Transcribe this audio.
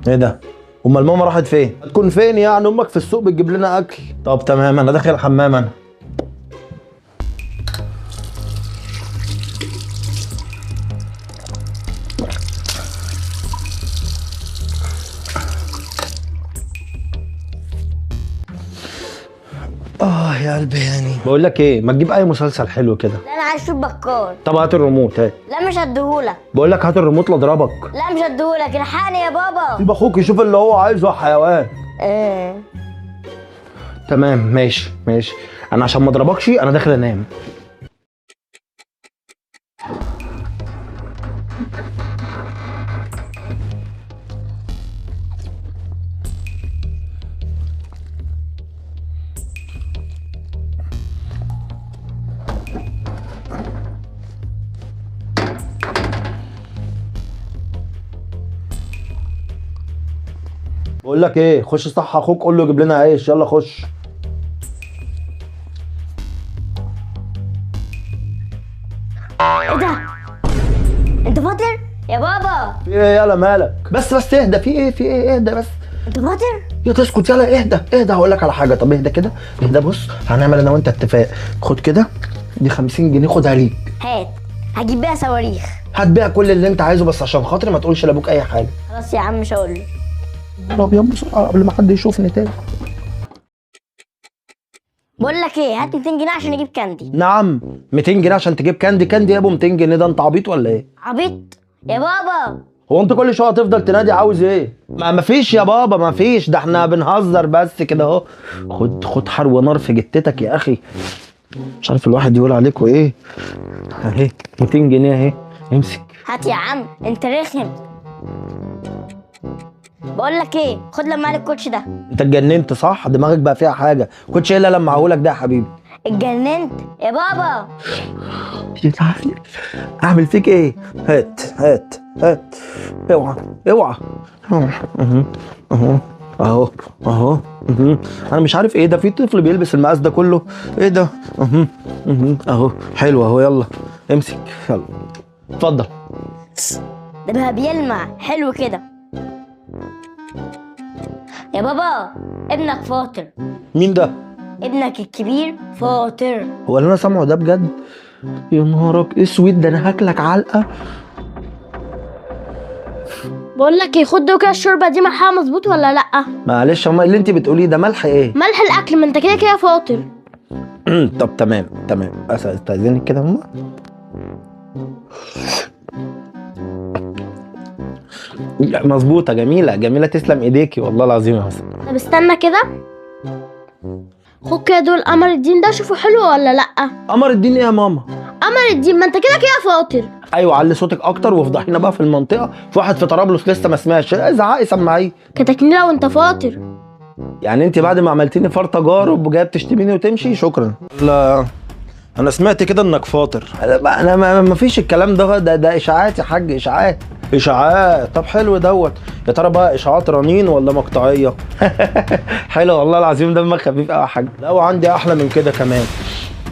ايه ده؟ امال ماما راحت فين؟ هتكون فين يعني؟ امك في السوق بتجيب لنا اكل. طب تمام، انا داخل الحمام انا. يا قلبي يعني. بقول لك ايه، ما تجيب اي مسلسل حلو كده. لا انا عايز اشوف بكار. طب هات الريموت. هات. لا مش هديهولك. بقول لك هات الريموت لاضربك. لا مش هديهولك، الحقني يا بابا. سيب اخوك يشوف اللي هو عايزه يا حيوان. ايه تمام ماشي ماشي. انا عشان ما اضربكش انا داخل انام. بقول لك ايه، خش صح اخوك قول له يجيب لنا عيش. يلا خش. ايه ده؟ انت فاطر يا بابا؟ في ايه يلا مالك؟ بس اهدى. في ايه اهدى بس. انت فاطر؟ يا تسكت يلا. اهدى هقول لك على حاجه. طب اهدى كده. اهدى. بص هنعمل انا وانت اتفاق. خد كده دي 50 جنيه خدها ليك. هات، هجيب بيها صواريخ. هات بيها كل اللي انت عايزه بس عشان خاطري ما تقولش لابوك اي حاجه. خلاص يا عم مش هقول له. طب يلا بسرعه قبل ما حد يشوفني تاني. بقول لك ايه، هات 200 جنيه عشان اجيب كاندي. نعم 200 جنيه عشان تجيب كاندي؟ كاندي يا ابو 200 جنيه ده؟ انت عبيط ولا ايه؟ عبيط يا بابا؟ هو انت كل شويه هتفضل تنادي عاوز ايه؟ ما فيش يا بابا ما فيش، ده احنا بنهزر بس كده اهو. خد حرو نار في جتتك يا اخي. مش عارف الواحد يقول عليكوا ايه. اهي 200 جنيه اهي. امسك. هات يا عم انت رخم. بقول لك ايه، خد لما عليك الكوتش ده. انت اتجننت صح؟ دماغك بقى فيها حاجه. كنتش ايه اللي لمعهولك ده يا حبيبي؟ اتجننت يا بابا؟ اعمل فيك ايه؟ هات اوعى اهو. انا مش عارف ايه ده، في طفل بيلبس المقاس ده كله؟ ايه ده؟ اهو حلو اهو. يلا امسك يلا اتفضل. ده بقى بيلمع حلو كده يا بابا. ابنك فاطر. مين ده؟ ابنك الكبير فاطر. هو اللي انا سامعه ده بجد؟ يا نهارك اسود، ده انا هاكلك علقه. بقول لك ايه، خد كده الشوربه دي ملحها مظبوط ولا لا؟ معلش امال اللي انت بتقوليه ده ملح ايه؟ ملح الاكل، ما انت كده كده فاطر. طب تمام استاذنك كده يا ماما. مظبوطه جميله تسلم ايديكي والله العظيم يا حسن. طب استنى كده، خد كده دول قمر الدين ده، شوفوا حلو ولا لا؟ قمر الدين ايه يا ماما؟ قمر الدين، ما انت كده كده فاطر. ايوه علي صوتك اكتر وافضحينا بقى في المنطقه. في واحد في طرابلس لسه ما سمعش. زعقي سمعيه. كتكنيله وانت فاطر. يعني انت بعد ما عملتيني فرطه جارب وجايه بتشتميني وتمشي؟ شكرا. لا انا سمعت كده انك فاطر. انا ما فيش الكلام ده اشاعات يا حاج. اشاعات. طب حلو دوت. يا ترى بقى اشاعات رنين ولا مقطعيه؟ حلو والله العظيم دمك خفيف قوي يا حاج. لا وعندي احلى من كده كمان.